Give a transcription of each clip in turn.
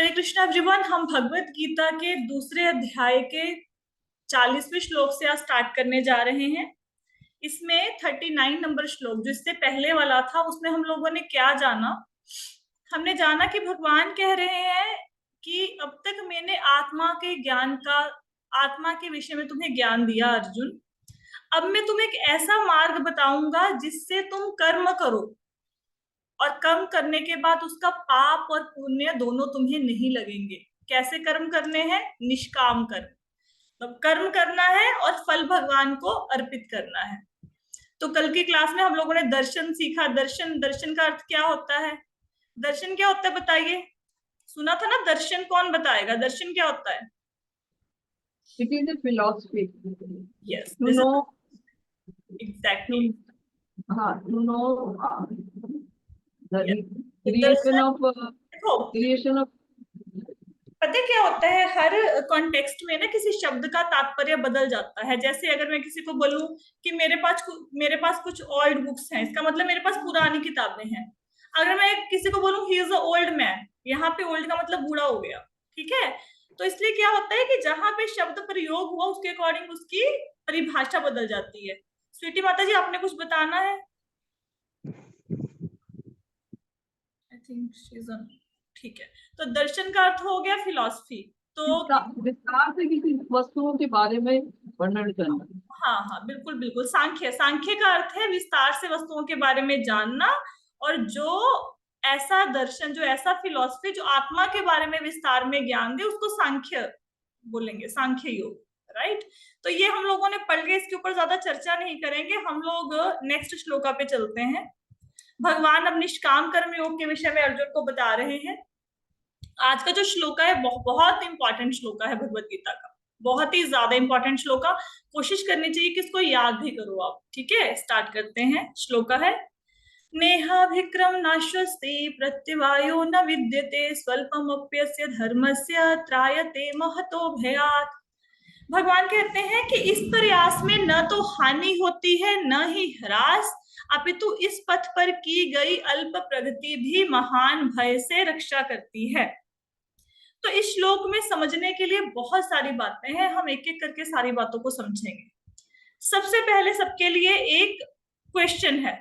हरे Krishna everyone. हम भगवत गीता के दूसरे अध्याय के 40वें श्लोक से आज स्टार्ट करने जा रहे हैं। इसमें 39 नंबर श्लोक जो इससे पहले वाला था उसमें हम लोगों ने क्या जाना। हमने जाना कि भगवान कह रहे हैं कि अब तक मैंने आत्मा के विषय में तुम्हें ज्ञान दिया अर्जुन। अब मैं तुम्हें एक ऐसा मार्ग बताऊंगा जिससे तुम कर्म करो और कर्म करने के बाद उसका पाप और पुण्य दोनों तुम्हें नहीं लगेंगे। कैसे कर्म करने हैं? निष्काम कर्म, मतलब कर्म करना है और फल भगवान को अर्पित करना है। तो कल की क्लास में हम लोगों ने दर्शन सीखा। दर्शन दर्शन का अर्थ क्या होता है? दर्शन क्या होता है बताइए। सुना था ना? दर्शन कौन बताएगा? दर्शन क्या होता है? It is a philosophy. Yes, To this is know, exactly. to know the Yes. creation Darshan of देखो, creation of पता है क्या होता है, हर कॉन्टेक्स्ट में ना किसी शब्द का तात्पर्य बदल जाता है। जैसे अगर मैं किसी को बोलूं कि मेरे पास कुछ ओल्ड बुक्स हैं, इसका मतलब मेरे पास पुरानी किताबें हैं। अगर मैं किसी को बोलूं he is a old man, यहाँ पे ओल्ड का मतलब बूढ़ा हो गया। ठीक है? तो इसलिए क्या होता है कि जहां पे शब्द प्रयोग हुआ उसके अकॉर्डिंग उसकी परिभाषा बदल जाती है। स्वीटी माता जी, आपने कुछ बताना है? I think she is on. ठीक है, तो दर्शन का अर्थ हो गया फिलॉसफी। तो विस्तार से किसी वस्तुओं के बारे में वर्णन करना। हाँ हाँ, बिल्कुल बिल्कुल। सांख्य, सांख्य का अर्थ है विस्तार से वस्तुओं के बारे में जानना। और जो ऐसा दर्शन, जो ऐसा फिलॉसफी जो आत्मा के बारे में विस्तार में ज्ञान दे उसको सांख्य बोलेंगे, सांख्य योग। राइट? तो ये हम लोगों ने पढ़ लिया, इसके ऊपर ज्यादा चर्चा नहीं करेंगे। हम लोग नेक्स्ट श्लोका पे चलते हैं। भगवान अब निष्काम कर्म योग के विषय में अर्जुन को बता रहे हैं। आज का जो श्लोका है बहुत इंपॉर्टेंट श्लोका है भगवत गीता का, बहुत ही ज्यादा इंपॉर्टेंट श्लोका। कोशिश करनी चाहिए कि इसको याद भी करो आप। ठीक है, स्टार्ट करते हैं। श्लोका है, नेहाभिक्रम नाश्वस्ति प्रत्यवायो न विद्यते स्वल्पमप्यस्य धर्मस्य त्रायते महतो भयात्। भगवान कहते हैं कि इस प्रयास में न तो हानि होती है न ही ह्रास, अपितु इस पथ पर की गई अल्प प्रगति भी महान भय से रक्षा करती है। तो इस श्लोक में समझने के लिए बहुत सारी बातें हैं, हम एक एक करके सारी बातों को समझेंगे। सबसे पहले सबके लिए एक क्वेश्चन है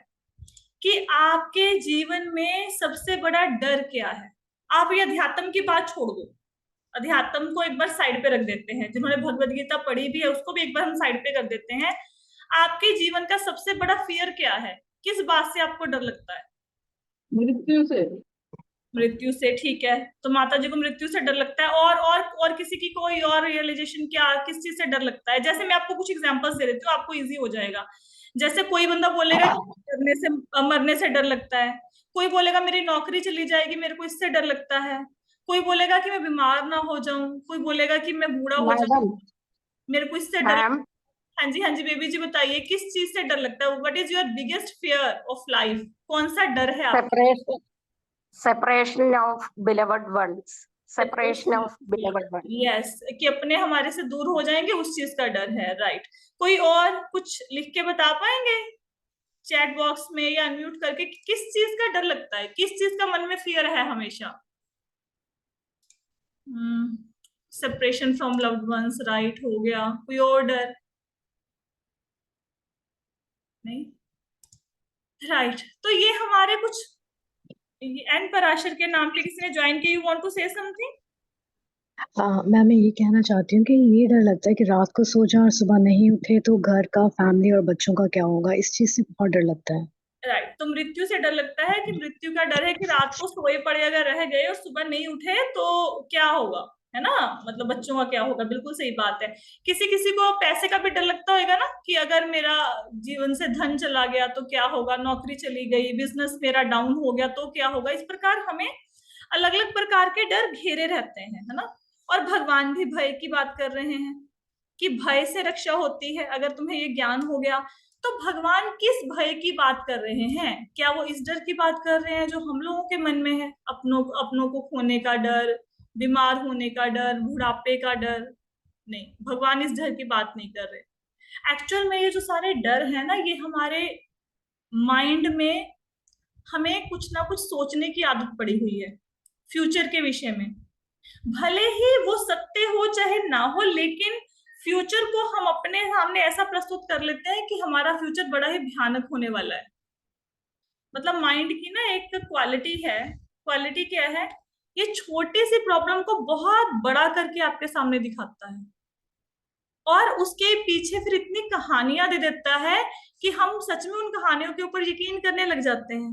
कि आपके जीवन में सबसे बड़ा डर क्या है? आप ये अध्यात्म की बात छोड़ दो, अध्यात्म को एक बार साइड पे रख देते हैं। जिन्होंने भगवत गीता पढ़ी भी है उसको भी एक बार हम साइड पे कर देते हैं। आपके जीवन का सबसे बड़ा फियर क्या है? किस बात से आपको डर लगता है? मृत्यु से। मृत्यु से। ठीक है, तो माता जी को मृत्यु से डर लगता है। और किसी की कोई और रियलाइजेशन क्या, किस चीज से डर लगता है? जैसे मैं आपको कुछ एग्जांपल्स दे देती हूँ, आपको इजी हो जाएगा। जैसे कोई बंदा बोलेगा कि मरने से डर लगता है। कोई बोलेगा मेरी नौकरी चली जाएगी, मेरे को इससे डर लगता है। कोई बोलेगा कि मैं बीमार ना हो जाऊं। कोई बोलेगा कि मैं बूढ़ा हो जाऊं, मैडम, मेरे को इससे डर। मैम, हाँ जी, हाँ जी बेबी जी, बताइए किस चीज से डर लगता है? What is your biggest fear of life? कौन सा डर है आपका? Separation of beloved ones, separation of beloved ones. Yes, कि अपने हमारे से दूर हो जाएंगे, उस चीज का डर है। राइट? कोई और कुछ लिख के बता पाएंगे चैट बॉक्स में या अनम्यूट करके कि किस चीज का डर लगता है, किस चीज का मन में फियर है हमेशा? Separation from loved ones, right, हो गया। कोई और डर? नहीं? राइट, तो ये हमारे कुछ। एन पराशर के नाम पे किसी ने ज्वाइन किया। You want to say something? हाँ मैम, मैं ये कहना चाहती हूँ कि ये डर लगता है कि रात को सो जाए और सुबह नहीं उठे तो घर का, फैमिली और बच्चों का क्या होगा, इस चीज से बहुत डर लगता है। राइट, तो मृत्यु से डर लगता है कि मृत्यु का डर है कि रात को सोए पड़े अगर रह गए और सुबह नहीं उठे तो क्या होगा, है ना? मतलब बच्चों का क्या होगा। बिल्कुल सही बात है। किसी किसी को पैसे का भी डर लगता होगा ना, कि अगर मेरा जीवन से धन चला गया तो क्या होगा, नौकरी चली गई, बिजनेस मेरा डाउन हो गया तो क्या होगा। इस प्रकार हमें अलग अलग प्रकार के डर घेरे रहते हैं, है ना? और भगवान भी भय की बात कर रहे हैं कि भय से रक्षा होती है। अगर तुम्हें ये ज्ञान हो गया तो भगवान किस भय की बात कर रहे हैं? क्या वो इस डर की बात कर रहे हैं जो हम लोगों के मन में है? अपनों को खोने का डर, बीमार होने का डर, बुढ़ापे का डर? नहीं, भगवान इस डर की बात नहीं कर रहे। एक्चुअल में ये जो सारे डर है ना, ये हमारे माइंड में हमें कुछ ना कुछ सोचने की आदत पड़ी हुई है फ्यूचर के विषय में। भले ही वो सत्य हो चाहे ना हो, लेकिन फ्यूचर को हम अपने सामने ऐसा प्रस्तुत कर लेते हैं कि हमारा फ्यूचर बड़ा ही भयानक होने वाला है। मतलब माइंड की ना एक क्वालिटी है, क्वालिटी क्या है, ये छोटी सी प्रॉब्लम को बहुत बड़ा करके आपके सामने दिखाता है और उसके पीछे फिर इतनी कहानियां दे देता है कि हम सच में उन कहानियों के ऊपर यकीन करने लग जाते हैं।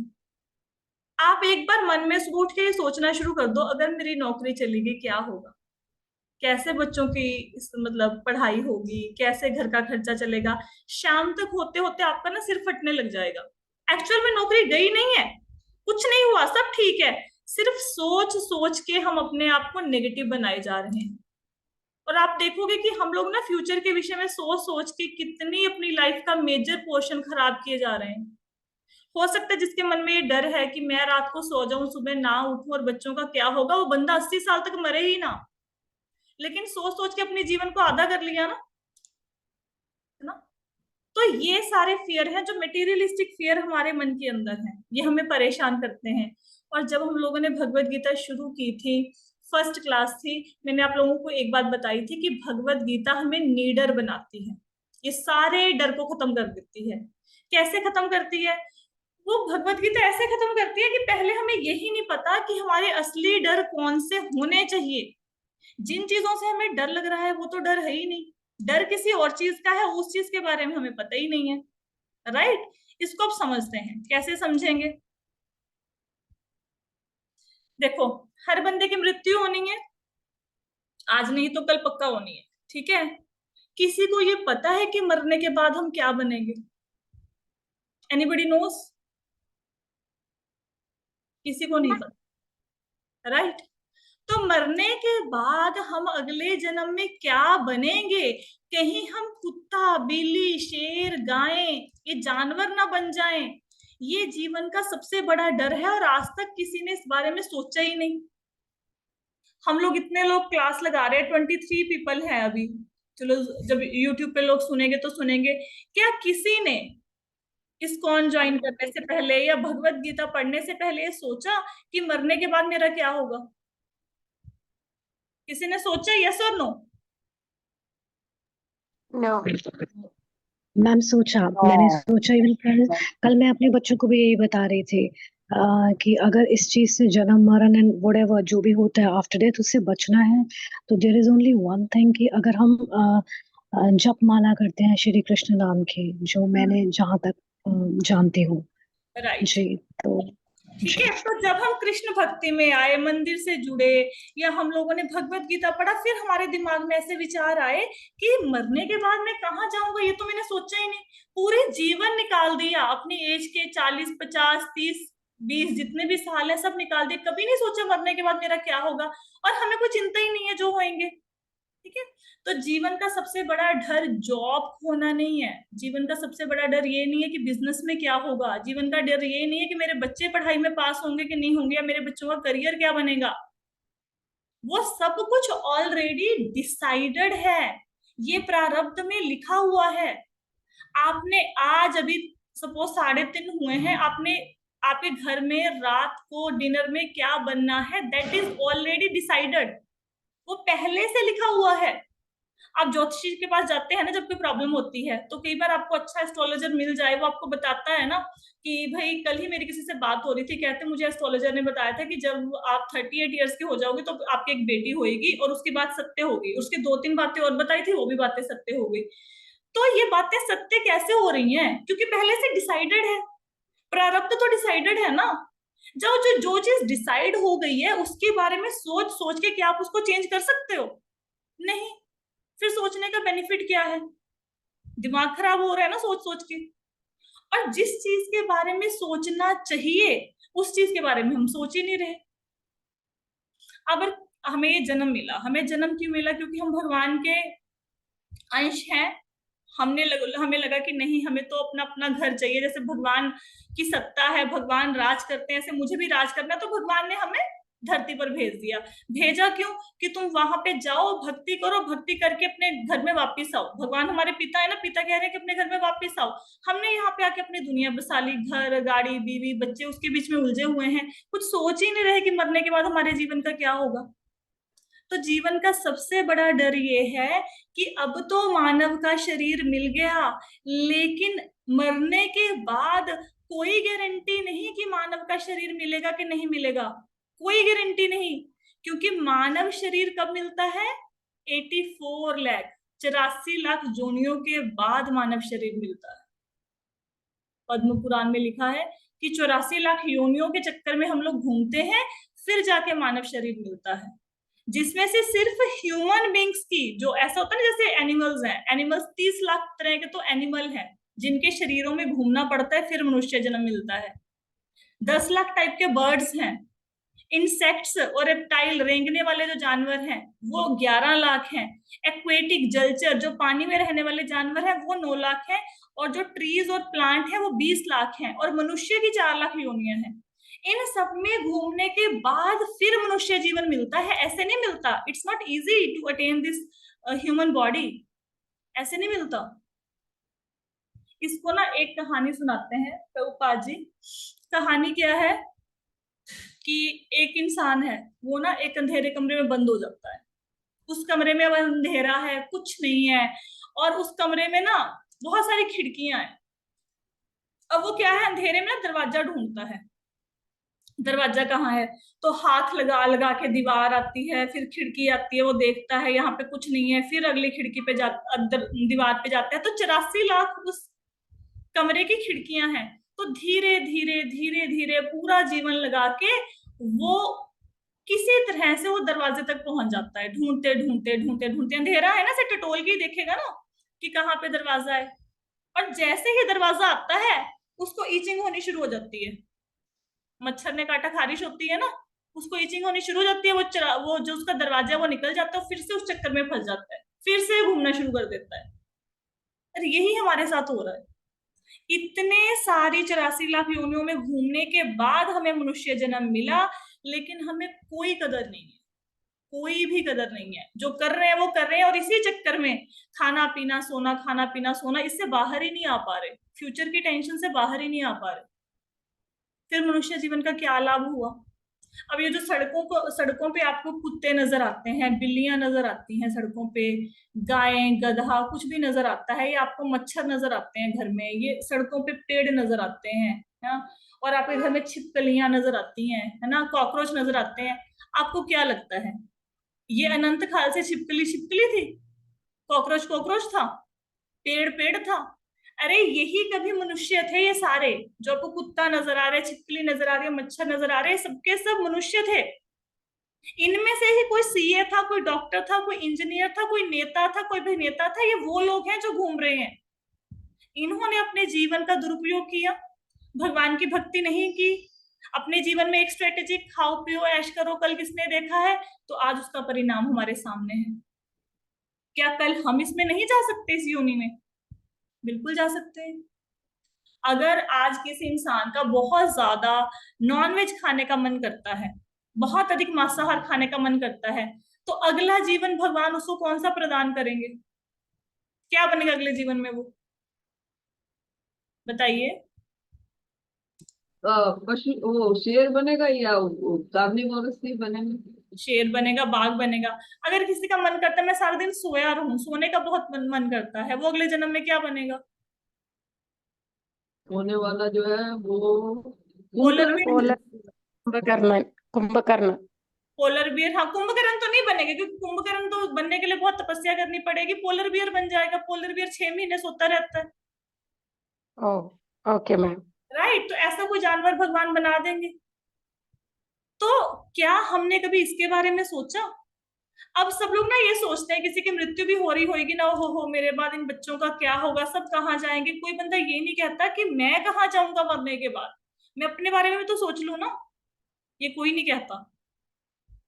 आप एक बार मन में सुबह उठ के सोचना शुरू कर दो, अगर मेरी नौकरी चली गई क्या होगा, कैसे बच्चों की मतलब पढ़ाई होगी, कैसे घर का खर्चा चलेगा। शाम तक होते होते आपका ना सिर फटने लग जाएगा। एक्चुअल में नौकरी गई नहीं है, कुछ नहीं हुआ, सब ठीक है, सिर्फ सोच सोच के हम अपने आप को नेगेटिव बनाए जा रहे हैं। और आप देखोगे कि हम लोग ना फ्यूचर के विषय में सोच सोच के कितनी अपनी लाइफ का मेजर पोर्शन खराब किए जा रहे हैं। हो सकता है जिसके मन में ये डर है कि मैं रात को सो जाऊं, सुबह ना उठूं और बच्चों का क्या होगा, वो बंदा 80 साल तक मरे ही ना, लेकिन सोच सोच के अपने जीवन को आधा कर लिया ना, है ना। तो ये सारे फियर हैं जो मटेरियलिस्टिक फियर हमारे मन के अंदर हैं, ये हमें परेशान करते हैं। और जब हम लोगों ने भगवत गीता शुरू की थी, फर्स्ट क्लास थी, मैंने आप लोगों को एक बात बताई थी कि भगवत गीता हमें नीडर बनाती है, ये सारे डर को खत्म कर देती है। कैसे खत्म करती है? वो भगवत गीता ऐसे खत्म करती है कि पहले हमें यही नहीं पता कि हमारे असली डर कौन से होने चाहिए। जिन चीजों से हमें डर लग रहा है वो तो डर है ही नहीं, डर किसी और चीज का है, उस चीज के बारे में हमें पता ही नहीं है, राइट। इसको अब समझते हैं, कैसे समझेंगे? देखो, हर बंदे की मृत्यु होनी है, आज नहीं तो कल पक्का होनी है, ठीक है। किसी को ये पता है कि मरने के बाद हम क्या बनेंगे? Anybody knows? किसी को नहीं पता, राइट। तो मरने के बाद हम अगले जन्म में क्या बनेंगे? कहीं हम कुत्ता, बिल्ली, शेर, गाय, ये जानवर ना बन जाएं, ये जीवन का सबसे बड़ा डर है और आज तक किसी ने इस बारे में सोचा ही नहीं। हम लोग इतने लोग क्लास लगा रहे हैं, 23 पीपल है अभी, चलो जब यूट्यूब पे लोग सुनेंगे तो सुनेंगे, क्या किसी ने इस्कॉन ज्वाइन करने से पहले या भगवत गीता पढ़ने से पहले ये सोचा कि मरने के बाद मेरा क्या होगा? किसी ने सोचा? यस और नो? No. मैम सोचा, मैंने सोचा, इवन कल मैं अपने बच्चों को भी यही बता रही थी कि अगर इस चीज से जन्म मरण एंड व्हाटएवर जो भी होता है आफ्टर डेथ उससे बचना है तो there is only one thing कि अगर हम जप माला करते हैं श्री कृष्ण नाम की, जो मैंने जहां तक जानती हूँ राइट, जी, तो ठीक है। तो जब हम कृष्ण भक्ति में आए, मंदिर से जुड़े, या हम लोगों ने भगवत गीता पढ़ा, फिर हमारे दिमाग में ऐसे विचार आए कि मरने के बाद मैं कहाँ जाऊंगा, ये तो मैंने सोचा ही नहीं। पूरे जीवन निकाल दिया, अपनी एज के 40, 50, 30, 20 जितने भी साल है सब निकाल दिए, कभी नहीं सोचा मरने के बाद मेरा क्या होगा, और हमें कोई चिंता ही नहीं है जो होंगे, ठीक है। तो जीवन का सबसे बड़ा डर जॉब खोना नहीं है, जीवन का सबसे बड़ा डर ये नहीं है कि बिजनेस में क्या होगा, जीवन का डर ये नहीं है कि मेरे बच्चे पढ़ाई में पास होंगे कि नहीं होंगे, या मेरे बच्चों का करियर क्या बनेगा। वो सब कुछ ऑलरेडी डिसाइडेड है, ये प्रारब्ध में लिखा हुआ है। आपने आज अभी सपोज 3:30 हुए हैं, आपने आपके घर में रात को डिनर में क्या बनना है, दैट इज ऑलरेडी डिसाइडेड, वो पहले से लिखा हुआ है। आप ज्योतिषी के पास जाते हैं ना जब कोई प्रॉब्लम होती है, तो कई बार आपको अच्छा एस्ट्रोलॉजर मिल जाए, वो आपको बताता है ना कि भाई कल ही मेरी किसी से बात हो रही थी, कहते मुझे एस्ट्रोलॉजर ने बताया था कि जब आप 38 ईयर्स के हो जाओगे तो आपकी एक बेटी होगी और उसकी बात सत्य होगी। उसकी 2-3 बातें और बताई थी, वो भी बातें सत्य हो गई। तो ये बातें सत्य कैसे हो रही हैं? क्योंकि पहले से डिसाइडेड है, प्रारब्ध तो डिसाइडेड है ना। जो चीज डिसाइड हो गई है उसके बारे में सोच सोच के क्या आप उसको चेंज कर सकते हो? नहीं। फिर सोचने का बेनिफिट क्या है? दिमाग खराब हो रहा है ना सोच सोच के। और जिस चीज के बारे में सोचना चाहिए उस चीज के बारे में हम सोच ही नहीं रहे। अब हमें ये जन्म मिला, हमें जन्म क्यों मिला? क्योंकि हम भगवान के अंश हैं। हमें लगा कि नहीं, हमें तो अपना अपना घर चाहिए, जैसे भगवान की सत्ता है, भगवान राज करते हैं, ऐसे मुझे भी राज करना। तो भगवान ने हमें धरती पर भेज दिया। भेजा क्यों? कि तुम वहां पे जाओ, भक्ति करो, भक्ति करके अपने घर में वापस आओ। भगवान हमारे पिता है ना, पिता कह रहे हैं कि अपने घर में वापस आओ। हमने यहाँ पे आके अपनी दुनिया बसा ली, घर, गाड़ी, बीवी, बच्चे उसके बीच में उलझे हुए हैं, कुछ सोच ही नहीं रहे कि मरने के बाद हमारे जीवन का क्या होगा। तो जीवन का सबसे बड़ा डर ये है कि अब तो मानव का शरीर मिल गया, लेकिन मरने के बाद कोई गारंटी नहीं कि मानव का शरीर मिलेगा कि नहीं मिलेगा, कोई गारंटी नहीं। क्योंकि मानव शरीर कब मिलता है? 84 लाख 84 लाख जोनियों के बाद मानव शरीर मिलता है। पद्म पुराण में लिखा है कि 84 लाख योनियों के चक्कर में हम लोग घूमते हैं, फिर जाके मानव शरीर मिलता है, जिसमें से सिर्फ ह्यूमन बींग्स की, जो ऐसा होता है ना जैसे एनिमल्स हैं, एनिमल्स 30 लाख तरह के तो एनिमल हैं जिनके शरीरों में घूमना पड़ता है फिर मनुष्य जन्म मिलता है। 10 लाख टाइप के बर्ड्स हैं, इंसेक्ट्स और रेप्टाइल रेंगने वाले जो जानवर हैं वो 11 लाख हैं, एक्वेटिक जलचर जो पानी में रहने वाले जानवर हैं वो 9 लाख हैं, और जो ट्रीज और प्लांट है वो 20 लाख हैं, और मनुष्य की 4 लाख योनियां हैं। इन सब में घूमने के बाद फिर मनुष्य जीवन मिलता है, ऐसे नहीं मिलता। It's not easy to attain this human body, ऐसे नहीं मिलता। इसको ना एक कहानी सुनाते हैं प्रभुपाद जी। कहानी क्या है कि एक इंसान है, वो ना एक अंधेरे कमरे में बंद हो जाता है। उस कमरे में अंधेरा है, कुछ नहीं है, और उस कमरे में ना बहुत सारी खिड़कियां हैं। अब वो क्या है, अंधेरे में ना दरवाजा ढूंढता है। दरवाजा कहाँ है, तो हाथ लगा लगा के दीवार आती है, फिर खिड़की आती है, वो देखता है यहाँ पे कुछ नहीं है, फिर अगली खिड़की पे दीवार पे जाता है, तो 84 लाख उस कमरे की खिड़कियां हैं। तो धीरे धीरे धीरे धीरे पूरा जीवन लगा के वो किसी तरह से वो दरवाजे तक पहुंच जाता है, ढूंढते ढूंढते ढूंढते ढूंढते। अंधेरा है ना, से टटोल के ही देखेगा ना कि कहाँ पे दरवाजा है। और जैसे ही दरवाजा आता है उसको ईचिंग होनी शुरू हो जाती है। मच्छर ने काटा, खारिश होती है ना, उसको ईचिंग होनी शुरू हो जाती है। वो जो उसका दरवाजा है वो निकल जाता है, फिर से उस चक्कर में फंस जाता है, फिर से घूमना शुरू कर देता है। अरे यही हमारे साथ हो रहा है। इतने सारी 84 लाख योनियों में घूमने के बाद हमें मनुष्य जन्म मिला, लेकिन हमें कोई कदर नहीं है, कोई भी कदर नहीं है। जो कर रहे हैं वो कर रहे हैं, और इसी चक्कर में खाना पीना सोना, खाना पीना सोना, इससे बाहर ही नहीं आ पा रहे, फ्यूचर की टेंशन से बाहर ही नहीं आ पा रहे। फिर मनुष्य जीवन का क्या लाभ हुआ? अब ये जो सड़कों पे आपको कुत्ते नजर आते हैं, बिल्लियां नजर आती हैं सड़कों पे, गायें गधा कुछ भी नजर आता है, ये आपको मच्छर नजर आते हैं घर में, ये सड़कों पे पेड़ नजर आते हैं ना, और आपके घर में छिपकलियां नजर आती हैं, है ना, कॉकरोच नजर आते हैं। आपको क्या लगता है ये अनंत काल से छिपकली छिपकली थी, कॉकरोच कॉकरोच था, पेड़ पेड़ था? अरे यही कभी मनुष्य थे। ये सारे जो आपको कुत्ता नजर आ रहे, छिपकली नजर आ रही है, मच्छर नजर आ रहे हैं, सबके सब मनुष्य थे। इनमें से ही कोई सीए था, कोई डॉक्टर था, कोई इंजीनियर था, कोई नेता था, कोई अभिनेता था। ये वो लोग हैं जो घूम रहे हैं। इन्होंने अपने जीवन का दुरुपयोग किया, भगवान की भक्ति नहीं की, अपने जीवन में एक स्ट्रेटेजी खाओ पियो ऐश करो कल किसने देखा है, तो आज उसका परिणाम हमारे सामने है। क्या कल हम इसमें नहीं जा सकते, इस योनि में? बिल्कुल जा सकते हैं। अगर आज किसी इंसान का बहुत ज्यादा नॉनवेज खाने का मन करता है, बहुत अधिक मांसाहार खाने का मन करता है, तो अगला जीवन भगवान उसको कौन सा प्रदान करेंगे? क्या बनेगा अगले जीवन में? वो बताइए। पशु, वो शेर बनेगा या सावनी मवेशी बनेगा? शेर बनेगा, बाघ बनेगा। अगर किसी का मन करता है मैं सारा दिन सोया रहूं, सोने का बहुत मन करता है, वो अगले जन्म में क्या बनेगा? होने वाला जो है वो polar polar bear. Kumbhakarna. Polar bear, हाँ। कुंभकर्ण तो नहीं बनेगा, क्योंकि कुंभकर्ण तो बनने के लिए बहुत तपस्या करनी पड़ेगी। पोलर बियर बन जाएगा। पोलर बियर 6 महीने सोता रहता है। Oh okay ma'am. राइट, तो ऐसा कोई जानवर भगवान बना देंगे। तो क्या हमने कभी इसके बारे में सोचा? अब सब लोग ना ये सोचते हैं किसी की मृत्यु भी हो रही होगी ना, हो मेरे बाद इन बच्चों का क्या होगा, सब कहाँ जाएंगे। कोई बंदा ये नहीं कहता कि मैं कहाँ जाऊंगा मरने के बाद, मैं अपने बारे में भी तो सोच लूं ना। ये कोई नहीं कहता।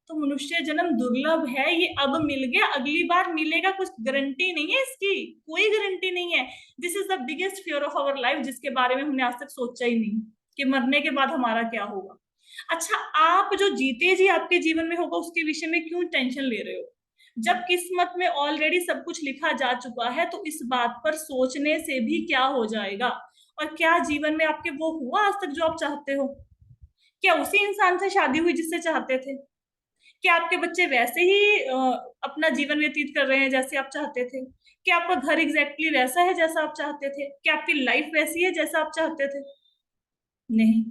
तो मनुष्य जन्म दुर्लभ है, ये अब मिल गया, अगली बार मिलेगा, कुछ गारंटी नहीं है इसकी, कोई गारंटी नहीं है। This is the biggest fear of our life, जिसके बारे में हमने आज तक सोचा ही नहीं कि मरने के बाद हमारा क्या होगा। अच्छा, आप जो जीते जी आपके जीवन में होगा उसके विषय में क्यों टेंशन ले रहे हो? जब किस्मत में ऑलरेडी सब कुछ लिखा जा चुका है, तो इस बात पर सोचने से भी क्या हो जाएगा? और क्या जीवन में आपके वो हुआ आज तक जो आप चाहते हो? क्या उसी इंसान से शादी हुई जिससे चाहते थे? क्या आपके बच्चे वैसे ही अपना जीवन व्यतीत कर रहे हैं जैसे आप चाहते थे? क्या आपका घर एग्जैक्टली वैसा है जैसा आप चाहते थे? क्या आपकी लाइफ वैसी है जैसा आप चाहते थे? नहीं।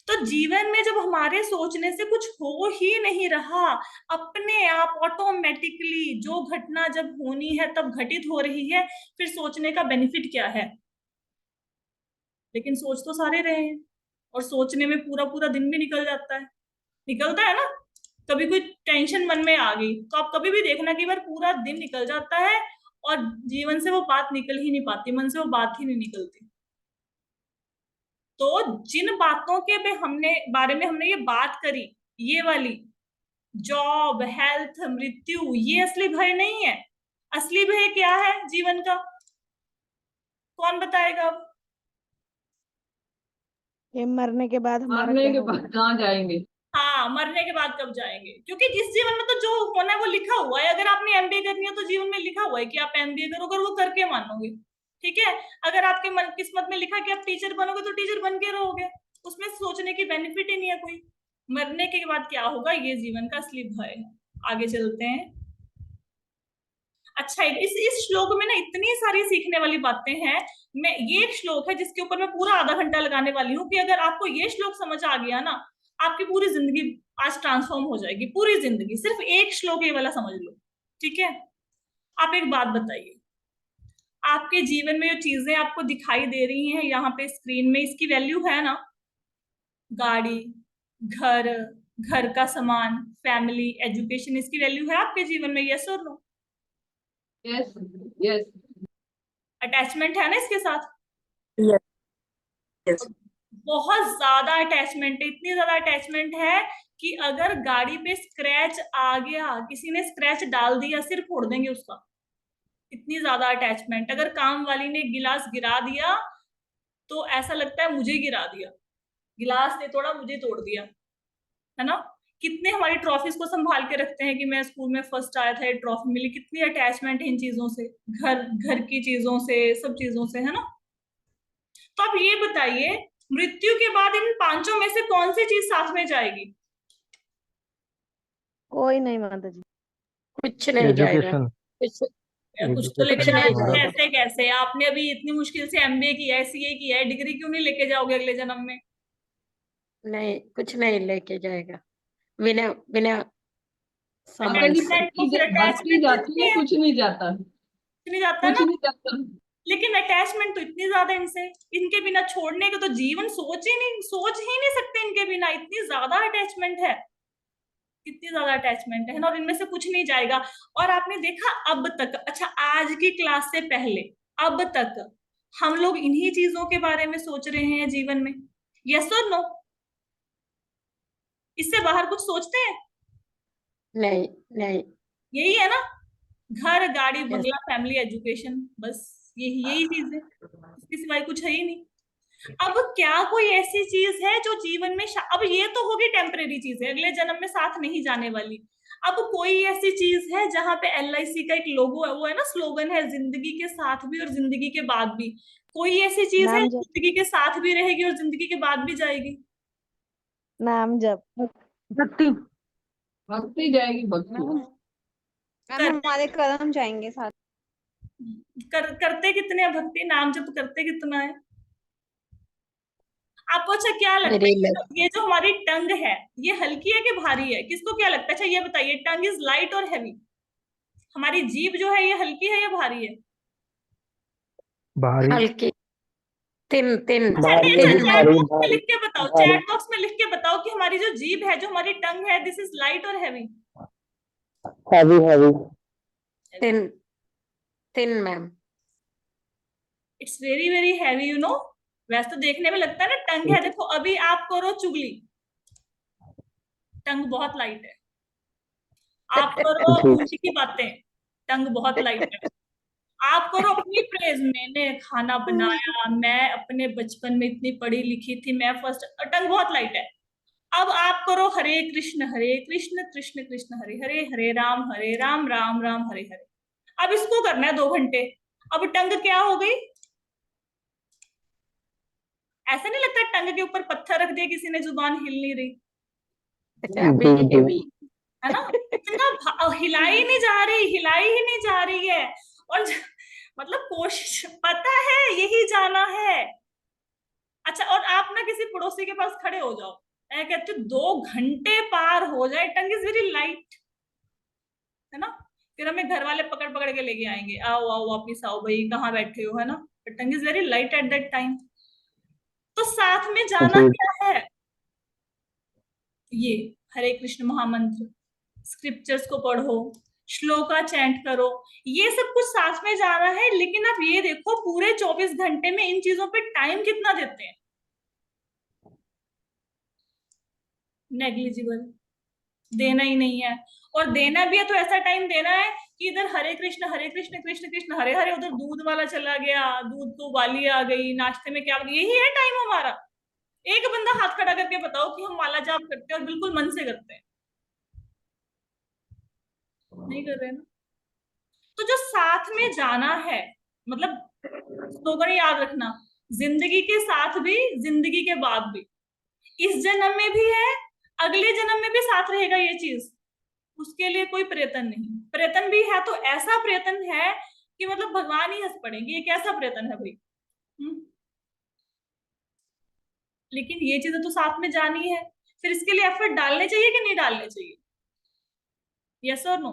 तो जीवन में जब हमारे सोचने से कुछ हो ही नहीं रहा, अपने आप ऑटोमेटिकली जो घटना जब होनी है तब घटित हो रही है, फिर सोचने का बेनिफिट क्या है? लेकिन सोच तो सारे रहे हैं, और सोचने में पूरा पूरा दिन भी निकल जाता है, निकलता है ना। कभी कोई टेंशन मन में आ गई तो आप कभी भी देखना कि बार पूरा दिन निकल जाता है और जीवन से वो बात निकल ही नहीं पाती, मन से वो बात ही नहीं निकलती। तो जिन बातों के बारे में हमने ये बात करी, ये वाली जॉब, हेल्थ, मृत्यु, ये असली भय नहीं है। असली भय क्या है जीवन का? कौन बताएगा अब? ये मरने के बाद हमारा मरने क्या के होगा? बाद कहाँ जाएंगे? हाँ, मरने के बाद कब जाएंगे? क्योंकि जिस जीवन में तो जो होना है वो लिखा हुआ है। अगर आपने एमबीए करनी है तो जीवन में लिखा हुआ है कि आप एमबीए करोगे, और वो करके मानोगे, ठीक है। अगर आपके मन किस्मत में लिखा कि आप टीचर बनोगे तो टीचर बन के रहोगे, उसमें सोचने की बेनिफिट ही नहीं है कोई। मरने के बाद क्या होगा, ये जीवन का असली भय है। आगे चलते हैं। अच्छा, इस श्लोक में ना इतनी सारी सीखने वाली बातें हैं। मैं ये एक श्लोक है जिसके ऊपर मैं पूरा आधा घंटा लगाने वाली हूँ कि अगर आपको ये श्लोक समझ आ गया ना, आपकी पूरी जिंदगी आज ट्रांसफॉर्म हो जाएगी। पूरी जिंदगी सिर्फ एक श्लोक ये वाला समझ लो, ठीक है। आप एक बात बताइए, आपके जीवन में जो चीजें आपको दिखाई दे रही हैं यहाँ पे स्क्रीन में, इसकी वैल्यू है ना? गाड़ी, घर, घर का सामान, फैमिली, एजुकेशन, इसकी वैल्यू है आपके जीवन में? यस और नो? Yes yes. अटैचमेंट है ना इसके साथ? Yes, yes. बहुत ज्यादा अटैचमेंट है, इतनी ज्यादा अटैचमेंट है कि अगर गाड़ी पे स्क्रैच आ गया, किसी ने स्क्रैच डाल दिया, सिर फोड़ देंगे उसका। इतनी ज्यादा अटैचमेंट। अगर काम वाली ने गिलास गिरा दिया तो ऐसा लगता है मुझे गिरा दिया, गिलास ने तोड़ा, मुझे तोड़ दिया, है ना। कितने हमारी ट्रॉफीज को संभाल के रखते हैं कि मैं स्कूल में फर्स्ट आया था, ये ट्रॉफी मिली। कितनी अटैचमेंट है इन चीजों से, घर घर की चीजों से, सब चीजों से, है ना। तो आप ये बताइए, मृत्यु के बाद इन पांचों में से कौन सी चीज साथ में जाएगी? कोई नहीं माता जी। कुछ नहीं जाएगा। एजुकेशन कुछ कुछ तो लेके कुछ नहीं जाना। जाएगा। कैसे कैसे? आपने अभी इतनी मुश्किल से एमबीए किया है, सीए किया है, डिग्री क्यों नहीं लेके जाओगे अगले जन्म में? नहीं, कुछ नहीं लेके जाएगा। बिना बिना माता सामान जी, से। तो फिर भक्ति अटैचमेंट तो जाती इतनी है, है, कुछ नहीं जाता, नहीं जाता कुछ ना। नहीं जाता। लेकिन अटैचमेंट तो इतनी ज्यादा इनसे, इनके बिना छोड़ने का तो जीवन सोच ही नहीं सकते इनके बिना। इतनी ज्यादा अटैचमेंट है, इतनी ज्यादा अटैचमेंट है ना, और इनमें से कुछ नहीं जाएगा। और आपने देखा अब तक, अच्छा आज की क्लास से पहले अब तक हम लोग इन्हीं चीजों के बारे में सोच रहे हैं जीवन में? यस और नो? इससे बाहर कुछ सोचते हैं? नहीं नहीं। यही है ना, घर, गाड़ी, यस। बंगला, फैमिली, एजुकेशन, बस यही यही चीज है, इसके सिवाय कुछ है ही नहीं। अब क्या कोई ऐसी चीज है जो जीवन में अब ये तो होगी टेम्परेरी चीज है, अगले जन्म में साथ नहीं जाने वाली। अब कोई ऐसी चीज है जहां पे एलआईसी का एक लोगो है, वो है ना, स्लोगन है, जिंदगी के साथ भी और जिंदगी के बाद भी। कोई ऐसी चीज है नाम जो जप। जिंदगी के साथ भी रहेगी और जिंदगी के बाद भी जाएगी? नाम जप। भक्ति। भक्ति जाएगी, भक्ति। कर, हमारे कदम जाएंगे साथ। करते कितने हैं भक्ति, नाम जप करते कितना है? आपको अच्छा क्या लगता मेरी है, लग ये जो हमारी टंग है, ये हल्की है कि भारी है? किसको क्या लगता है? अच्छा ये बताइए, टंग इज लाइट और हैवी? हमारी जीभ जो है ये हल्की है या भारी है? भारी। हल्की। तिन तिन अच्छा नहीं, तिन अच्छा चैट भारी बॉक्स में भारी लिख के बताओ, भारी। चैट बॉक्स में लिख के बताओ कि हमारी जो जीभ है, जो हमारी टंग है, दिस इज लाइट और हैवी? Heavy heavy. तिन तिन ma'am. It's very very heavy, you know. वैसे तो देखने में लगता है ना टंग है, देखो अभी आप करो चुगली, टंग बहुत लाइट है। आप करो ऊंची की बातें, टंग बहुत लाइट है। आप करो अपनी प्रेज, मैंने खाना बनाया, मैं अपने बचपन में इतनी पढ़ी लिखी थी, मैं फर्स्ट, टंग बहुत लाइट है। अब आप करो हरे कृष्ण कृष्ण कृष्ण हरे हरे, हरे राम राम राम हरे हरे। अब इसको करना है 2 घंटे। अब टंग क्या हो गई? ऐसा नहीं लगता टंग के ऊपर पत्थर रख दिया किसी ने, जुबान हिल नहीं रही, हैवी हैवी। है ना, इतना हिलाई ही नहीं जा रही, हिलाई ही नहीं जा रही है। और मतलब कोशिश, पता है यही जाना है। अच्छा, और आप ना किसी पड़ोसी के पास खड़े हो जाओ, मैं कहती हूँ 2 घंटे पार हो जाए, टंग इज वेरी लाइट, है ना। फिर हमें घर वाले पकड़ पकड़ के लेके आएंगे, आओ आओ वापिस आओ भाई, कहाँ बैठे हो, है ना। Tongue is very light at that time. तो साथ में जाना जी क्या है, ये हरे कृष्ण महामंत्र, स्क्रिप्चर्स को पढ़ो, श्लोका चैंट करो, ये सब कुछ साथ में जाना है। लेकिन आप ये देखो पूरे 24 घंटे में इन चीजों पे टाइम कितना देते हैं, नेग्लिजिबल, देना ही नहीं है। और देना भी है तो ऐसा टाइम देना है कि इधर हरे कृष्ण कृष्ण कृष्ण हरे हरे, उधर दूध वाला चला गया, दूध को वाली आ गई, नाश्ते में क्या, यही है टाइम हमारा। एक बंदा हाथ खड़ा करके बताओ कि हम माला जाप करते हैं और बिल्कुल मन से करते हैं, नहीं कर रहे ना। तो जो साथ में जाना है, मतलब स्लोगन याद रखना, जिंदगी के साथ भी, जिंदगी के बाद भी, इस जन्म में भी है, अगले जन्म में भी साथ रहेगा ये चीज। उसके लिए कोई प्रयत्न नहीं, प्रयत्न भी है तो ऐसा प्रयत्न है कि मतलब भगवान ही हंस पड़ेंगे, ये कैसा प्रयत्न है भाई। लेकिन ये चीजें तो साथ में जानी है, फिर इसके लिए एफर्ट डालने चाहिए कि नहीं डालने चाहिए, यस और नो।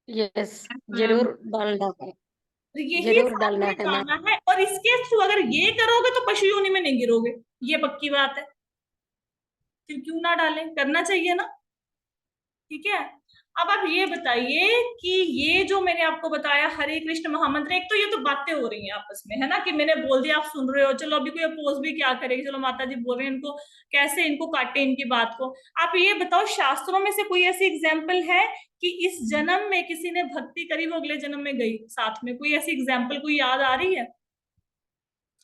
यस, जरूर डालना है, तो यही जरूर साथ डालना में है मैम। जाना है, और इसके थ्रू अगर ये करोगे तो पशु योनि में नहीं गिरोगे, ये पक्की बात है। फिर क्यों ना डालें, करना चाहिए ना, ठीक है। अब आप ये बताइए कि ये जो मैंने आपको बताया हरे कृष्ण महामंत्र, एक तो ये तो बातें हो रही हैं आपस में, है ना, कि मैंने बोल दिया आप सुन रहे हो, चलो अभी कोई अपोज भी क्या करेगी, चलो माता जी बोल रहे हैं, इनको कैसे इनको काटे इनकी बात को। आप ये बताओ शास्त्रों में से कोई ऐसी एग्जाम्पल है कि इस जन्म में किसी ने भक्ति करी वो अगले जन्म में गई साथ में, कोई ऐसी एग्जाम्पल कोई याद आ रही है।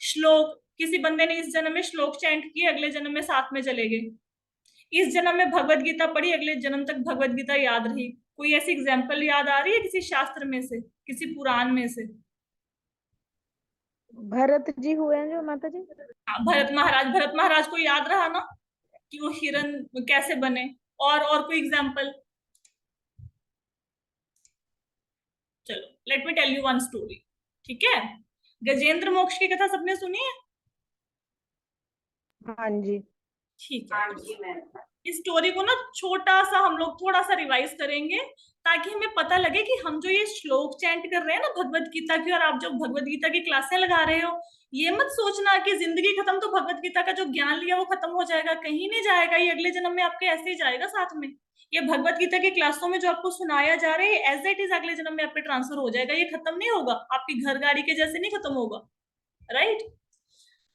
श्लोक, किसी बंदे ने इस जन्म में श्लोक चैंट किए, अगले जन्म में साथ में चले गए। इस जन्म में भगवत गीता पढ़ी, अगले जन्म तक भगवत गीता याद रही। कोई ऐसी एग्जाम्पल याद आ रही है किसी शास्त्र में से, किसी पुराण में से। भरत जी हुए हैं जो माता जी। हाँ, भरत महाराज को याद रहा ना कि वो हिरण कैसे बने। और कोई एग्जाम्पल। चलो let me tell you one story, ठीक है। गजेंद्र मोक्ष की कथा सबने सुनी है, हाँ जी। ठीक है। इस स्टोरी को ना छोटा सा हम लोग थोड़ा सा रिवाइज करेंगे, ताकि हमें पता लगे कि हम जो ये श्लोक चैंट कर रहे हैं ना भगवत गीता की, और आप जो भगवत गीता की क्लासें लगा रहे हो, ये मत सोचना कि जिंदगी खत्म तो भगवत गीता का जो ज्ञान लिया वो खत्म हो जाएगा, कहीं नहीं जाएगा, ये अगले जन्म में आपके ऐसे ही जाएगा साथ में। ये भगवत गीता की क्लासों में जो आपको सुनाया जा रहा है एज इट इज अगले जन्म में आपके ट्रांसफर हो जाएगा, ये खत्म नहीं होगा, आपकी घर गाड़ी के जैसे नहीं खत्म होगा, राइट।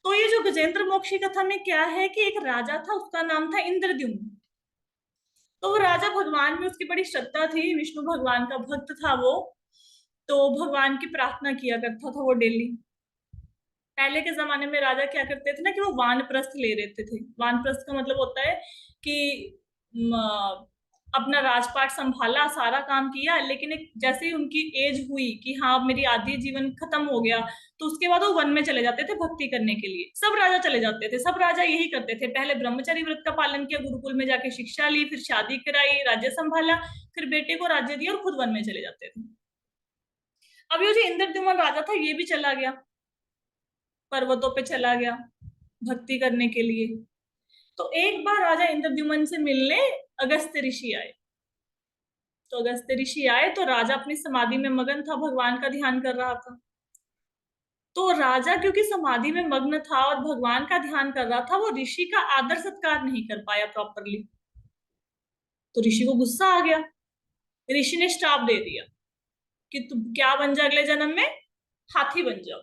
तो ये जो गजेंद्र मोक्ष की कथा में क्या है कि एक राजा था, उसका नाम था इंद्रद्युम्न। तो वो राजा भगवान में उसकी बड़ी श्रद्धा थी, विष्णु भगवान का भक्त था वो। तो भगवान की प्रार्थना किया करता था वो डेली। पहले के जमाने में राजा क्या करते थे ना कि वो वानप्रस्थ ले लेते थे। वानप्रस्थ का मतलब होता है कि अपना राजपाट संभाला, सारा काम किया, लेकिन एक जैसे ही उनकी एज हुई कि हाँ मेरी आधी जीवन खत्म हो गया, तो उसके बाद वो वन में चले जाते थे भक्ति करने के लिए। सब राजा चले जाते थे, सब राजा यही करते थे, पहले ब्रह्मचारी व्रत का पालन किया, गुरुकुल में जाके शिक्षा ली, फिर शादी कराई, राज्य संभाला, फिर बेटे को राज्य दिया और खुद वन में चले जाते थे। अब ये जो इंद्रद्युम्न राजा था ये भी चला गया, पर्वतों पे चला गया भक्ति करने के लिए। तो एक बार राजा इंद्रद्युम्न से मिलने अगस्त्य ऋषि आए। तो अगस्त्य ऋषि आए तो राजा अपनी समाधि में मगन था, भगवान का ध्यान कर रहा था। तो राजा क्योंकि समाधि में मग्न था और भगवान का ध्यान कर रहा था, वो ऋषि का आदर सत्कार नहीं कर पाया प्रॉपरली। तो ऋषि को गुस्सा आ गया, ऋषि ने श्राप दे दिया कि तुम क्या बन जा अगले जन्म में, हाथी बन जाओ,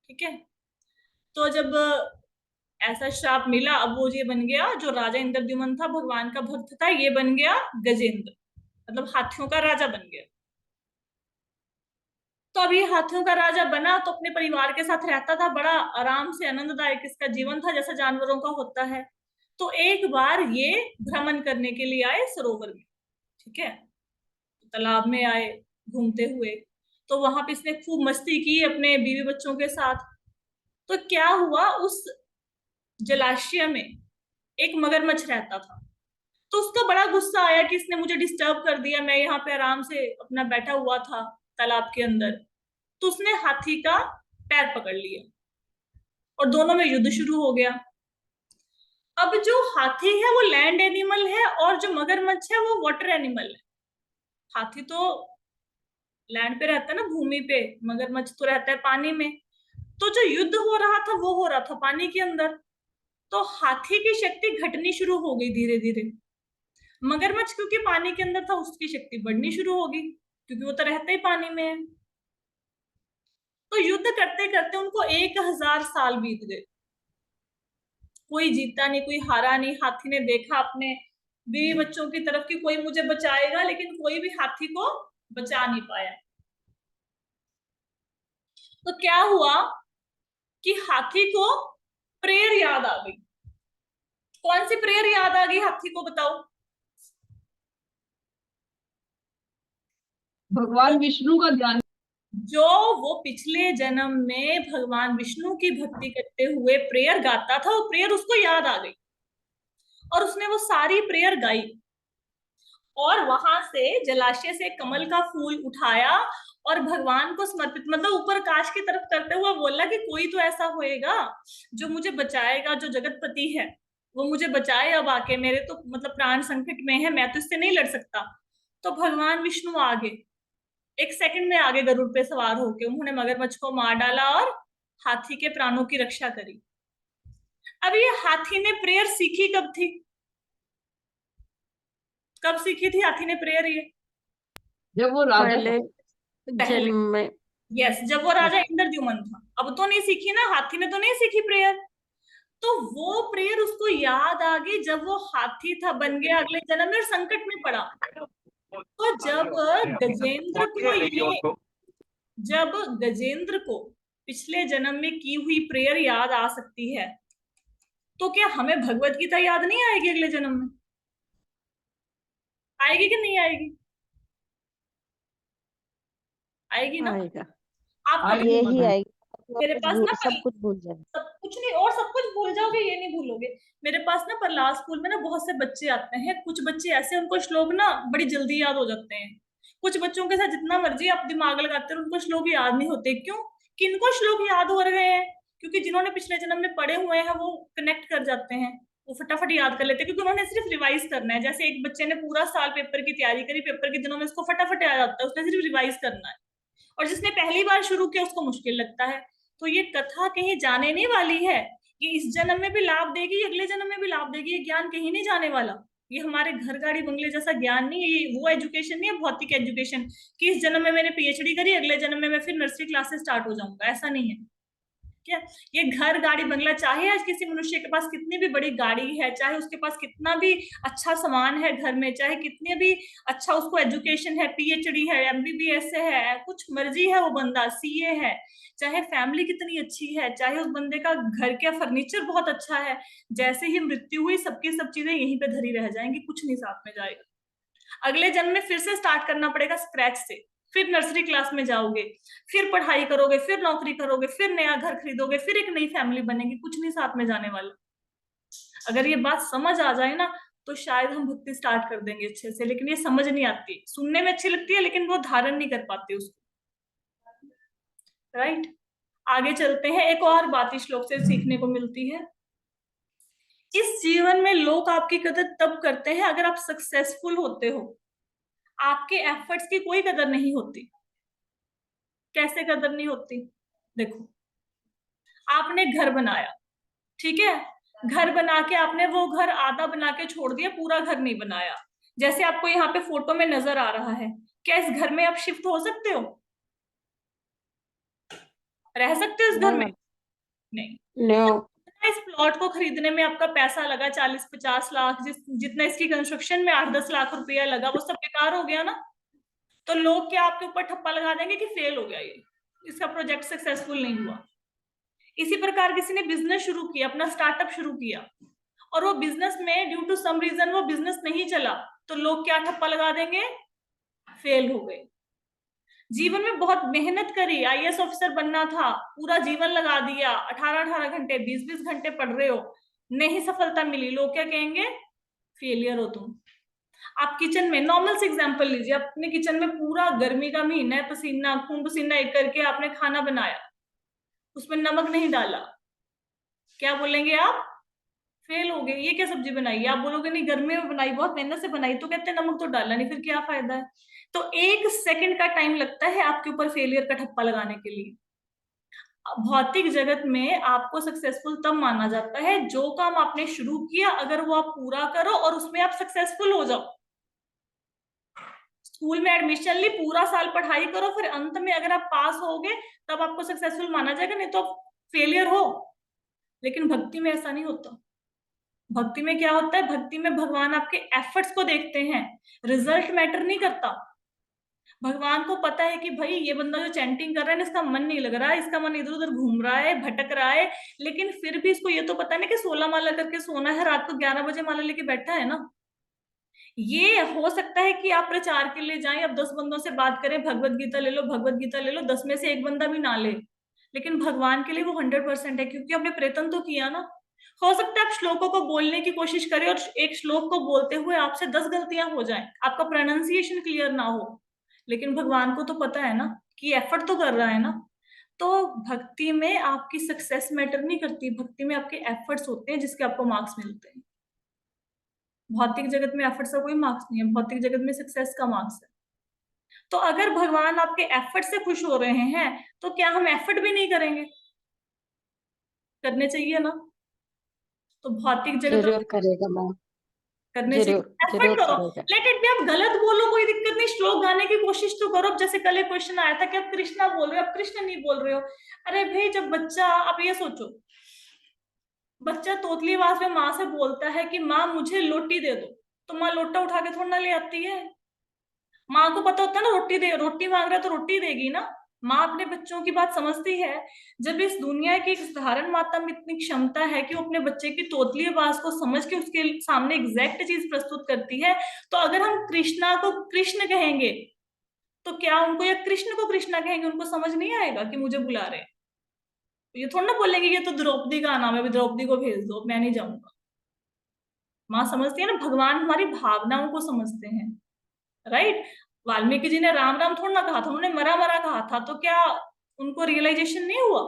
ठीक है। तो जब ऐसा श्राप मिला, अब वो ये बन गया, जो राजा इंद्रद्युम्न था भगवान का भक्त था, ये बन गया गजेंद्र, मतलब हाथियों का राजा बन गया। तो अब ये हाथियों का राजा बना तो अपने परिवार के साथ रहता था, बड़ा आराम से आनंददायक इसका जीवन था जैसा जानवरों का होता है। तो एक बार ये भ्रमण करने के लिए आए सरोवर में, ठीक है, तालाब में आए घूमते हुए। तो वहां पे इसने खूब मस्ती की अपने बीवी बच्चों के साथ। तो क्या हुआ, उस जलाशय में एक मगरमच्छ रहता था। तो उसका बड़ा गुस्सा आया कि इसने मुझे डिस्टर्ब कर दिया, मैं यहाँ पे आराम से अपना बैठा हुआ था तालाब के अंदर। तो उसने हाथी का पैर पकड़ लिया और दोनों में युद्ध शुरू हो गया। अब जो हाथी है वो लैंड एनिमल है और जो मगरमच्छ है वो वाटर एनिमल है। हाथी तो लैंड पे रहता है ना, भूमि पे, मगरमच्छ तो रहता है पानी में। तो जो युद्ध हो रहा था वो हो रहा था पानी के अंदर। तो हाथी की शक्ति घटनी शुरू हो गई धीरे धीरे। मगरमच्छ क्योंकि पानी के अंदर था, उसकी शक्ति बढ़नी शुरू होगी क्योंकि वो तो रहता ही पानी में है। तो युद्ध करते करते उनको 1000 साल बीत गए। कोई जीता नहीं, कोई हारा नहीं। हाथी ने देखा अपने बीवी बच्चों की तरफ कि कोई मुझे बचाएगा, लेकिन कोई भी हाथी को बचा नहीं पाया। तो क्या हुआ कि हाथी को प्रेयर याद आ गई। कौन सी प्रेयर याद आ गई हाथी को, बताओ? भगवान विष्णु का ध्यान। जो वो पिछले जन्म में भगवान विष्णु की भक्ति करते हुए प्रेयर गाता था, वो प्रेयर उसको याद आ गई और उसने वो सारी प्रेयर गाई और वहां से जलाशय से कमल का फूल उठाया और भगवान को समर्पित, मतलब ऊपर काश की तरफ करते हुए बोला कि कोई तो ऐसा होएगा जो मुझे बचाएगा, जो जगतपति है वो मुझे बचाए अब आके, मेरे तो मतलब प्राण संकट में है, मैं तो इससे नहीं लड़ सकता। तो भगवान विष्णु आगे, एक सेकंड में आगे गरुड़ पे सवार होके उन्होंने मगरमच्छ को मार डाला और हाथी के प्राणों की रक्षा करी। अब ये हाथी ने प्रेयर सीखी कब थी? कब सीखी थी हाथी ने प्रेयर? ये जब वो राजा पहले जन्म में। यस, जब वो राजा इंद्रद्युम्न था। अब तो नहीं सीखी ना, हाथी ने तो नहीं सीखी प्रेयर। तो वो प्रेयर उसको याद आ गई जब वो हाथी था, बन गया अगले जन्म में और संकट में पड़ा। तो जब गजेंद्र को पिछले जन्म में की हुई प्रेयर याद आ सकती है, तो क्या हमें भगवत गीता याद नहीं आएगी अगले जन्म में? आएगी कि नहीं आएगी? आएगी ना? आएगा। आप आएगी। यही आएगी। मेरे पास ना सब कुछ भूल जाए। सब कुछ नहीं, और सब कुछ भूल जाओगे ये नहीं भूलोगे। मेरे पास ना प्रहलाद स्कूल में ना बहुत से बच्चे आते हैं। कुछ बच्चे ऐसे, उनको श्लोक ना बड़ी जल्दी याद हो जाते हैं। कुछ बच्चों के साथ जितना मर्जी आप दिमाग लगाते हो उनको श्लोक याद नहीं होते। क्यों? किनको श्लोक याद हो रहे हैं? क्योंकि जिन्होंने पिछले जन्म में पढ़े हुए हैं वो कनेक्ट कर जाते हैं, वो फटाफट याद कर लेते हैं, क्योंकि उन्होंने सिर्फ रिवाइज करना है। जैसे एक बच्चे ने पूरा साल पेपर की तैयारी करी, पेपर के दिनों में उसको फटाफट याद आता है, उसने सिर्फ रिवाइज करना है। और जिसने पहली बार शुरू किया उसको मुश्किल लगता है। तो ये कथा कहीं जाने नहीं वाली है। ये इस जन्म में भी लाभ देगी, अगले जन्म में भी लाभ देगी। ये ज्ञान कहीं नहीं जाने वाला। ये हमारे घर गाड़ी बंगले जैसा ज्ञान नहीं है। ये वो एजुकेशन नहीं है, भौतिक एजुकेशन, कि इस जन्म में मैंने पीएचडी करी, अगले जन्म में मैं फिर नर्सरी क्लास से स्टार्ट हो जाऊंगा। ऐसा नहीं है। क्या ये घर गाड़ी बंगला, चाहे आज किसी मनुष्य के पास कितनी भी बड़ी गाड़ी है, चाहे उसके पास कितना भी अच्छा सामान है घर में, चाहे कितने भी अच्छा उसको एजुकेशन है, पीएचडी है, एमबीबीएस है, कुछ मर्जी है, वो बंदा सीए है, चाहे फैमिली कितनी अच्छी है, चाहे उस बंदे का घर का फर्नीचर बहुत अच्छा है, जैसे ही मृत्यु हुई सबकी सब चीजें यहीं पे धरी रह जाएंगी, कुछ नहीं साथ में जाएगा। अगले जन्म में फिर से स्टार्ट करना पड़ेगा स्क्रैच से। फिर नर्सरी क्लास में जाओगे, फिर पढ़ाई करोगे, फिर नौकरी करोगे, फिर नया घर खरीदोगे, फिर एक नई फैमिली बनेगी। कुछ नहीं साथ में जाने वाला। अगर ये बात समझ आ जाए ना तो शायद हम भक्ति स्टार्ट कर देंगे अच्छे से। लेकिन ये समझ नहीं आती, सुनने में अच्छी लगती है लेकिन वो धारण नहीं कर पाते उसको। राइट, आगे चलते हैं। एक और बात इस श्लोक से सीखने को मिलती है। इस जीवन में लोग आपकी कदर तब करते हैं अगर आप सक्सेसफुल होते हो। आपके एफर्ट्स की कोई कदर नहीं होती। कैसे कदर नहीं होती? देखो, आपने घर बनाया, ठीक है, घर बना के आपने वो घर आधा बना के छोड़ दिया, पूरा घर नहीं बनाया। जैसे आपको यहाँ पे फोटो में नजर आ रहा है, क्या इस घर में आप शिफ्ट हो सकते हो? रह सकते हो इस घर में? नहीं। No. इस प्लॉट को खरीदने में आपका पैसा लगा 40-50 लाख, जितना इसकी कंस्ट्रक्शन में 8-10 लाख रुपया लगा, वो सब बेकार हो गया ना। तो लोग क्या आपके ऊपर ठप्पा लगा देंगे कि फेल हो गया, ये इसका प्रोजेक्ट सक्सेसफुल नहीं हुआ। इसी प्रकार किसी ने बिजनेस शुरू किया, अपना स्टार्टअप शुरू किया, और वो बिजनेस में ड्यू टू सम रीजन वो बिजनेस नहीं चला, तो लोग क्या ठप्पा लगा देंगे? फेल हो गए। जीवन में बहुत मेहनत करी, आईएएस ऑफिसर बनना था, पूरा जीवन लगा दिया, 18-18 घंटे 20-20 घंटे पढ़ रहे हो, नहीं सफलता मिली, लोग क्या कहेंगे? फेलियर हो तुम। आप किचन में नॉर्मल से एग्जांपल लीजिए, अपने किचन में पूरा गर्मी का महीना है, पसीना खून पसीना एक करके आपने खाना बनाया, उसमें नमक नहीं डाला, क्या बोलेंगे आप? फेल हो गए। ये क्या सब्जी बनाई है? आप बोलोगे नहीं गर्मी में बनाई, बहुत मेहनत से बनाई, तो कहते हैं नमक तो डाला नहीं, फिर क्या फायदा है? तो 1 सेकंड का टाइम लगता है आपके ऊपर फेलियर का ठप्पा लगाने के लिए। भौतिक जगत में आपको सक्सेसफुल तब माना जाता है जो काम आपने शुरू किया अगर वो आप पूरा करो और उसमें आप सक्सेसफुल हो जाओ। स्कूल में एडमिशन ली, पूरा साल पढ़ाई करो, फिर अंत में अगर आप पास होगे तब आपको सक्सेसफुल माना जाएगा, नहीं तो आप फेलियर हो। लेकिन भक्ति में ऐसा नहीं होता। भक्ति में क्या होता है? भक्ति में भगवान आपके एफर्ट्स को देखते हैं, रिजल्ट मैटर नहीं करता। भगवान को पता है कि भाई ये बंदा जो चैंटिंग कर रहा है ना, इसका मन नहीं लग रहा है, इसका मन इधर उधर घूम रहा है, भटक रहा है, लेकिन फिर भी इसको ये तो पता नहीं कि 16 माला करके सोना है, रात को 11 बजे माला लेके बैठा है ना। ये हो सकता है कि आप प्रचार के लिए जाएं, अब 10 बंदों से बात करें, भगवत गीता ले लो, भगवत गीता ले लो, 10 में से एक बंदा भी ना ले, लेकिन भगवान के लिए वो 100% है, क्योंकि आपने प्रयत्न तो किया ना। हो सकता है आप श्लोकों को बोलने की कोशिश करें और एक श्लोक को बोलते हुए आपसे 10 गलतियां हो जाएं, आपका प्रोनाउंसिएशन क्लियर ना हो, लेकिन भगवान को तो पता है ना कि एफर्ट तो कर रहा है ना। तो भक्ति में आपकी सक्सेस मैटर नहीं करती, भक्ति में आपके एफर्ट्स होते हैं जिसके आपको मार्क्स मिलते हैं। भौतिक जगत में एफर्ट्स का कोई मार्क्स नहीं है, भौतिक जगत में सक्सेस का मार्क्स है। तो अगर भगवान आपके एफर्ट से खुश हो रहे हैं तो क्या हम एफर्ट भी नहीं करेंगे? करने चाहिए ना। तो भौतिक जगत जरूर करेगा मैम, करने चाहिए, जरूर एफर्ट जरूर करो। करेगा। लेट इट बी, आप गलत बोलो कोई दिक्कत नहीं, श्लोक गाने की कोशिश तो करो। अब जैसे कल एक क्वेश्चन आया था कि आप कृष्णा बोल रहे हो, आप कृष्ण नहीं बोल रहे हो। अरे भाई, जब बच्चा, आप ये सोचो, बच्चा तोतली आवाज में माँ से बोलता है कि माँ मुझे लोटी दे दो, तो माँ लोटा उठा के थोड़ा ना ले आती है। माँ को पता होता है ना, रोटी दे, रोटी मांग रहा है तो रोटी देगी ना। माँ अपने बच्चों की बात समझती है। जब इस दुनिया की एक साधारण माता में इतनी क्षमता है कि वो अपने बच्चे की तोतली आवाज को समझ के उसके सामने एग्जैक्ट चीज प्रस्तुत करती है, तो अगर हम कृष्णा को कृष्ण कहेंगे तो क्या उनको, या कृष्ण को कृष्णा कहेंगे, उनको समझ नहीं आएगा कि मुझे बुला रहे हैं? तो ये थोड़ा ना बोलेंगे ये तो द्रौपदी का नाम है, द्रौपदी को भेज दो, मैं नहीं जाऊंगा। माँ समझती है ना, भगवान हमारी भावनाओं को समझते हैं, राइट। वाल्मीकि जी ने राम राम थोड़ा ना कहा था, उन्होंने मरा मरा कहा था, तो क्या उनको रियलाइजेशन नहीं हुआ?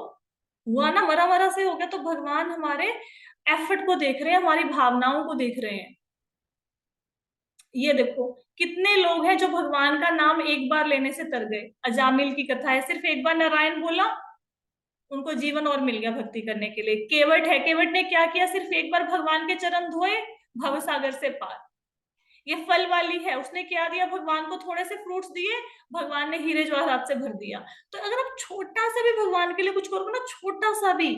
हुआ ना, मरा मरा से हो गया। तो भगवान हमारे एफर्ट को देख रहे हैं, हमारी भावनाओं को देख रहे हैं। ये देखो कितने लोग हैं जो भगवान का नाम एक बार लेने से तर गए। अजामिल की कथा है, सिर्फ एक बार नारायण बोला, उनको जीवन और मिल गया भक्ति करने के लिए। केवट है, केवट ने क्या किया? सिर्फ एक बार भगवान के चरण धोए, भवसागर से पार। ये फल वाली है, उसने क्या दिया? भगवान को थोड़े से फ्रूट्स दिए, भगवान ने हीरे जवाहरात से भर दिया। तो अगर आप छोटा सा भी भगवान के लिए कुछ करोगे ना, छोटा सा भी,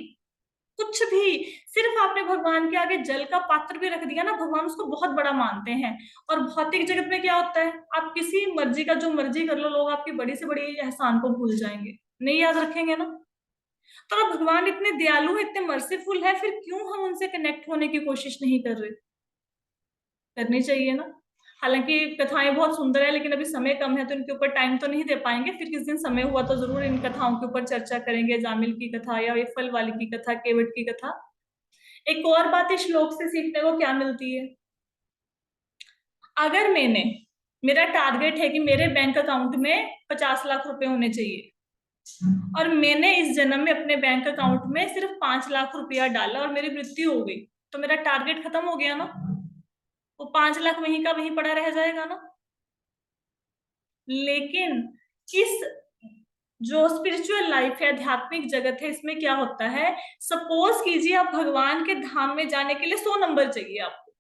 कुछ भी, सिर्फ आपने भगवान के आगे जल का पात्र भी रख दिया ना, भगवान उसको बहुत बड़ा मानते हैं। और भौतिक जगत में क्या होता है, आप किसी मर्जी का जो मर्जी कर लो, लोग आपकी बड़ी से बड़ी एहसान को भूल जाएंगे, नहीं याद रखेंगे ना। तो अब भगवान इतने दयालु है, इतने मर्सीफुल है, फिर क्यों हम उनसे कनेक्ट होने की कोशिश नहीं कर रहे? करनी चाहिए ना। हालांकि कथाएं बहुत सुंदर है, लेकिन अभी समय कम है तो इनके ऊपर टाइम तो नहीं दे पाएंगे। फिर किस दिन समय हुआ तो जरूर इन कथाओं के ऊपर चर्चा करेंगे, जामिल की कथा या ये फल वाली की कथा, केवट की कथा। एक और बात इस श्लोक से सीखने को क्या मिलती है? अगर मेरा टारगेट है कि मेरे बैंक अकाउंट में 50 लाख रुपए होने चाहिए, और मैंने इस जन्म में अपने बैंक अकाउंट में सिर्फ 5 लाख रुपया डाला और मेरी मृत्यु हो गई, तो मेरा टारगेट खत्म हो गया ना। वो 5 लाख वहीं का वहीं पड़ा रह जाएगा ना। लेकिन इस जो स्पिरिचुअल लाइफ है, आध्यात्मिक जगत है, इसमें क्या होता है? सपोज कीजिए आप भगवान के धाम में जाने के लिए 100 नंबर चाहिए आपको।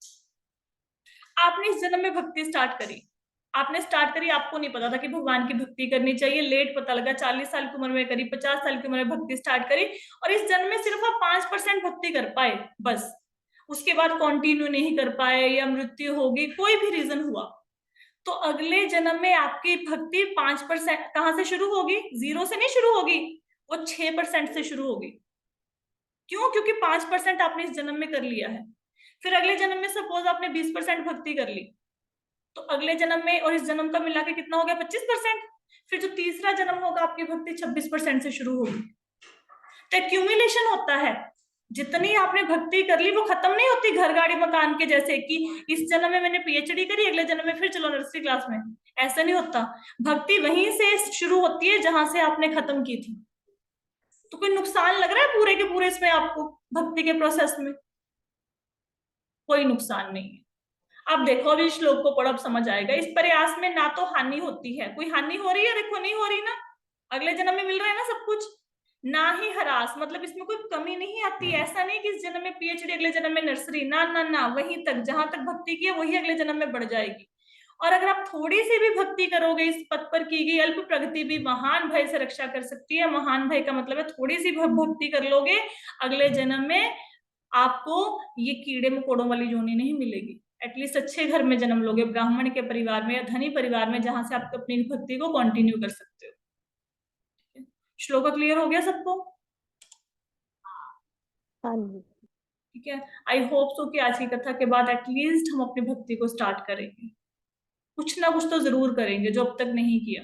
आपने इस जन्म में भक्ति स्टार्ट करी, आपको नहीं पता था कि भगवान की भक्ति करनी चाहिए, लेट पता लगा, 40 साल की उम्र में करी, 50 साल की उम्र में भक्ति स्टार्ट करी, और इस जन्म में सिर्फ आप 5% भक्ति कर पाए बस। उसके बाद कंटिन्यू नहीं कर पाए या मृत्यु होगी, कोई भी रीजन हुआ, तो अगले जन्म में आपकी भक्ति 5% कहां से शुरू होगी? 0 से नहीं शुरू होगी, वो 6% से शुरू होगी। क्यों? क्योंकि 5% आपने इस जन्म में कर लिया है। फिर अगले जन्म में सपोज आपने 20% भक्ति कर ली, तो अगले जन्म में और इस जन्म का मिला के कितना हो गया? 25%। फिर जो तीसरा जन्म होगा आपकी भक्ति 26% से शुरू होगी। तो एक्यूमुलेशन होता है। जितनी आपने भक्ति कर ली वो खत्म नहीं होती घर गाड़ी मकान के जैसे कि इस जन्म में मैंने पीएचडी करी, अगले जन्म में फिर चलो नर्सरी क्लास में। ऐसा नहीं होता। भक्ति वहीं से शुरू होती है जहां से आपने खत्म की थी। तो कोई नुकसान लग रहा है पूरे के पूरे इसमें आपको भक्ति के प्रोसेस में? कोई नुकसान नहीं है। अब देखो, अभी श्लोक को पढ़ो, अब समझ आएगा। इस प्रयास में ना तो हानि होती है, कोई हानि हो रही है? देखो नहीं हो रही ना, अगले जन्म में मिल रहा है ना सब कुछ। ना ही हरास, मतलब इसमें कोई कमी नहीं आती है। ऐसा नहीं कि इस जन्म में पीएचडी अगले जन्म में नर्सरी, ना ना ना, वहीं तक जहां तक भक्ति की है वही अगले जन्म में बढ़ जाएगी। और अगर आप थोड़ी सी भी भक्ति करोगे, इस पद पर की गई अल्प प्रगति भी महान भय से रक्षा कर सकती है। महान भय का मतलब है थोड़ी सी भक्ति कर लोगे, अगले जन्म में आपको ये कीड़े मकोड़ों वाली योनि नहीं मिलेगी। एटलीस्ट अच्छे घर में जन्म लोगे, ब्राह्मण के परिवार में या धनी परिवार में, जहां से आप अपनी भक्ति को कंटिन्यू कर सकते हो। श्लोक क्लियर हो गया सबको? हाँ जी। ठीक है, आई होप सो कि आज की कथा के बाद एटलीस्ट हम अपनी भक्ति को स्टार्ट करेंगे। कुछ ना कुछ तो जरूर करेंगे जो अब तक नहीं किया।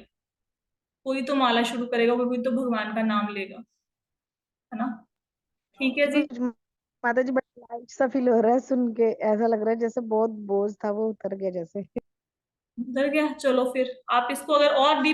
कोई तो माला शुरू करेगा, कोई तो भगवान का नाम लेगा, है ना? ठीक है जी। कुछ माता जी बड़ा लाइट सा फील हो रहा है सुन के, ऐसा लग रहा है जैसे बहुत बोझ था वो उतर गया जैसे। उधर गया। चलो फिर आप इसको अगर और डीप